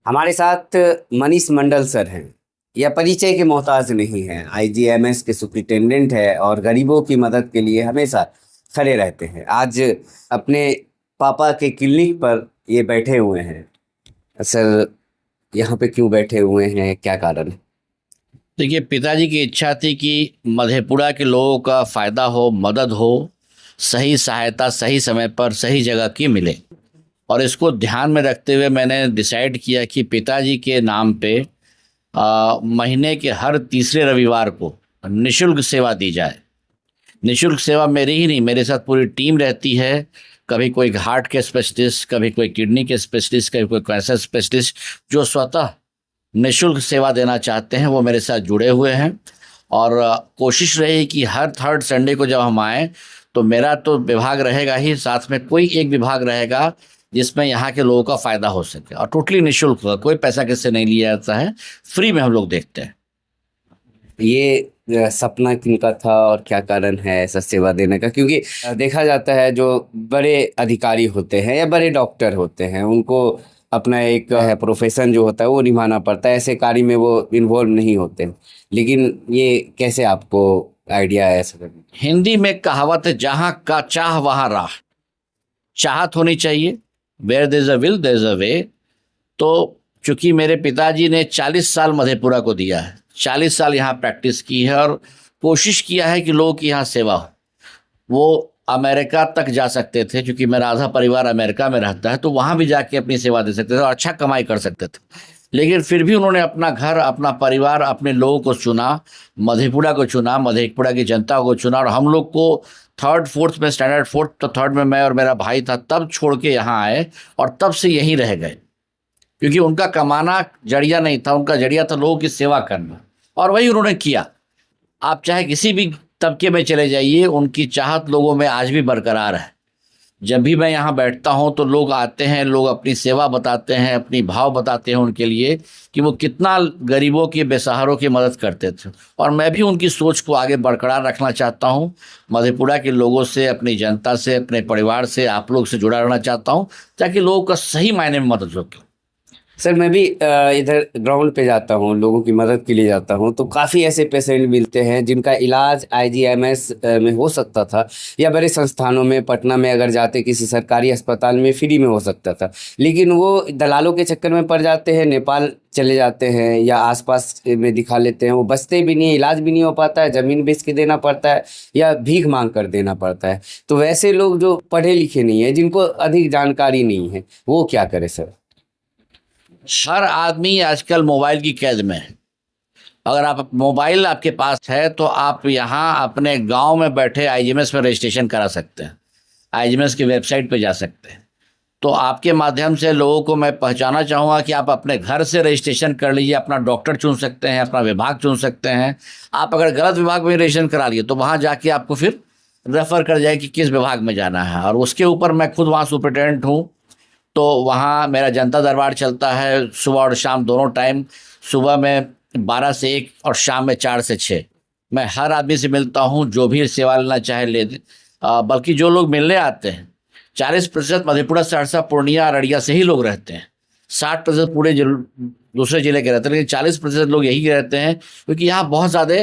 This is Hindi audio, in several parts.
हमारे साथ मनीष मंडल सर हैं। यह परिचय के मोहताज नहीं है, आईजीएमएस के सुप्रिंटेंडेंट है और गरीबों की मदद के लिए हमेशा खड़े रहते हैं। आज अपने पापा के क्लिनिक पर ये बैठे हुए हैं। सर, यहाँ पे क्यों बैठे हुए हैं, क्या कारण है? देखिए, पिताजी की इच्छा थी कि मधेपुरा के लोगों का फ़ायदा हो, मदद हो, सही सहायता सही समय पर सही जगह की मिले। और इसको ध्यान में रखते हुए मैंने डिसाइड किया कि पिताजी के नाम पे महीने के हर तीसरे रविवार को निःशुल्क सेवा दी जाए। निःशुल्क सेवा मेरी ही नहीं, मेरे साथ पूरी टीम रहती है। कभी कोई हार्ट के स्पेशलिस्ट, कभी कोई किडनी के स्पेशलिस्ट, कभी कोई कैंसर स्पेशलिस्ट, जो स्वतः निःशुल्क सेवा देना चाहते हैं वो मेरे साथ जुड़े हुए हैं। और कोशिश रही कि हर थर्ड संडे को जब हम आएँ तो मेरा तो विभाग रहेगा ही, साथ में कोई एक विभाग रहेगा जिसमें यहाँ के लोगों का फ़ायदा हो सके, और टोटली निःशुल्क होगा, कोई पैसा किससे नहीं लिया जाता है, फ्री में हम लोग देखते हैं। ये सपना किनका था और क्या कारण है ऐसा सेवा देने का? क्योंकि देखा जाता है जो बड़े अधिकारी होते हैं या बड़े डॉक्टर होते हैं, उनको अपना एक प्रोफेशन जो होता है वो निभाना पड़ता है, ऐसे कार्य में वो इन्वॉल्व नहीं होते। लेकिन ये कैसे आपको आइडिया है ऐसा करने? हिंदी में कहावत है, जहाँ का चाह वहाँ राह। चाहत होनी चाहिए, where there is a will there is a way. तो चूंकि मेरे पिताजी ने 40 साल मधेपुरा को दिया है, 40 साल यहाँ प्रैक्टिस की है और कोशिश किया है कि लोगों की यहाँ सेवा हो। वो अमेरिका तक जा सकते थे, क्योंकि मेरा आधा परिवार अमेरिका में रहता है, तो वहाँ भी जाके अपनी सेवा दे सकते थे और अच्छा कमाई कर सकते थे। लेकिन फिर भी उन्होंने अपना घर, अपना परिवार, अपने लोगों को चुना, मधेपुरा को चुना, मधेपुरा की जनता को चुना। और हम लोग को थर्ड फोर्थ में, स्टैंडर्ड फोर्थ तो थर्ड में मैं और मेरा भाई था, तब छोड़ के यहाँ आए और तब से यहीं रह गए। क्योंकि उनका कमाना जरिया नहीं था, उनका जरिया था लोगों की सेवा करना, और वही उन्होंने किया। आप चाहे किसी भी तबके में चले जाइए, उनकी चाहत लोगों में आज भी बरकरार है। जब भी मैं यहाँ बैठता हूँ तो लोग आते हैं, लोग अपनी सेवा बताते हैं, अपनी भाव बताते हैं उनके लिए कि वो कितना गरीबों की, बेसहारों की मदद करते थे। और मैं भी उनकी सोच को आगे बरकरार रखना चाहता हूँ। मधेपुरा के लोगों से, अपनी जनता से, अपने परिवार से, आप लोग से जुड़ा रहना चाहता हूँ, ताकि लोगों का सही मायने में मदद हो। सर, मैं भी इधर ग्राउंड पे जाता हूँ, लोगों की मदद के लिए जाता हूँ, तो काफ़ी ऐसे पेशेंट मिलते हैं जिनका इलाज आईजीएमएस में हो सकता था या बड़े संस्थानों में, पटना में अगर जाते किसी सरकारी अस्पताल में फ्री में हो सकता था। लेकिन वो दलालों के चक्कर में पड़ जाते हैं, नेपाल चले जाते हैं या आसपास में दिखा लेते हैं। वो बचते भी नहीं है, इलाज भी नहीं हो पाता है, ज़मीन बेच के देना पड़ता है या भीख मांग कर देना पड़ता है। तो वैसे लोग जो पढ़े लिखे नहीं है, जिनको अधिक जानकारी नहीं है, वो क्या करे सर? हर आदमी आजकल मोबाइल की कैद में है। अगर आप मोबाइल आपके पास है तो आप यहाँ अपने गांव में बैठे आईजीएमएस में रजिस्ट्रेशन करा सकते हैं, आईजीएमएस की वेबसाइट पे जा सकते हैं। तो आपके माध्यम से लोगों को मैं पहचाना चाहूँगा कि आप अपने घर से रजिस्ट्रेशन कर लीजिए, अपना डॉक्टर चुन सकते हैं, अपना विभाग चुन सकते हैं। आप अगर गलत विभाग में रजिस्ट्रेशन करा लिए तो वहाँ जाके आपको फिर रेफ़र कर जाए कि किस विभाग में जाना है। और उसके ऊपर मैं खुद वहाँ सुपरिटेंडेंट हूँ, तो वहाँ मेरा जनता दरबार चलता है सुबह और शाम दोनों टाइम। सुबह में 12 से 1 और शाम में 4 से 6। मैं हर आदमी से मिलता हूँ, जो भी सेवा लेना चाहे ले दे। बल्कि जो लोग मिलने आते हैं, 40% मधेपुरा, सहरसा, पूर्णिया, अररिया से ही लोग रहते हैं। 60% पूरे दूसरे जिले के रहते हैं, लेकिन 40% लोग यही रहते हैं, क्योंकि यहाँ बहुत ज़्यादा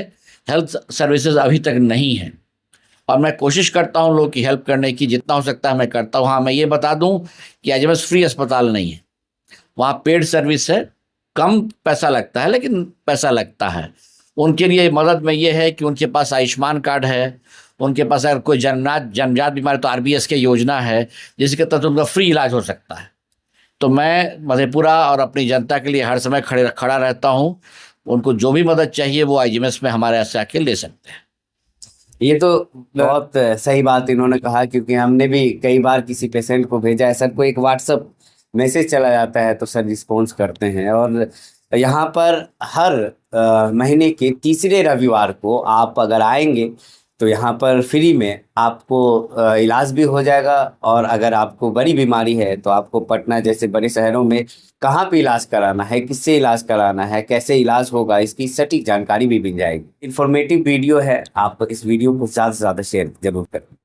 हेल्थ सर्विसेज अभी तक नहीं हैं। और मैं कोशिश करता हूँ लोगों की हेल्प करने की, जितना हो सकता है मैं करता हूँ। हाँ, मैं ये बता दूँ कि आईजीएमएस फ्री अस्पताल नहीं है, वहाँ पेड सर्विस है। कम पैसा लगता है, लेकिन पैसा लगता है। उनके लिए मदद में ये है कि उनके पास आयुष्मान कार्ड है, उनके पास अगर कोई जन्मजात बीमारी तो आरबीएस की योजना है, जिसके तहत उनका फ्री इलाज हो सकता है। तो मैं मधेपुरा और अपनी जनता के लिए हर समय खड़ा रहता हूँ। उनको जो भी मदद चाहिए वो आईजीएमएस में हमारे यहाँ से आके ले सकते हैं। ये तो बहुत सही बात इन्होंने कहा, क्योंकि हमने भी कई बार किसी पेशेंट को भेजा है, सर को एक व्हाट्सअप मैसेज चला जाता है तो सर रिस्पॉन्स करते हैं। और यहाँ पर हर महीने के तीसरे रविवार को आप अगर आएंगे तो यहाँ पर फ्री में आपको इलाज भी हो जाएगा। और अगर आपको बड़ी बीमारी है तो आपको पटना जैसे बड़े शहरों में कहाँ पे इलाज कराना है, किससे इलाज कराना है, कैसे इलाज होगा, इसकी सटीक जानकारी भी मिल जाएगी। इन्फॉर्मेटिव वीडियो है, आप इस वीडियो को ज़्यादा से ज़्यादा शेयर जरूर करें।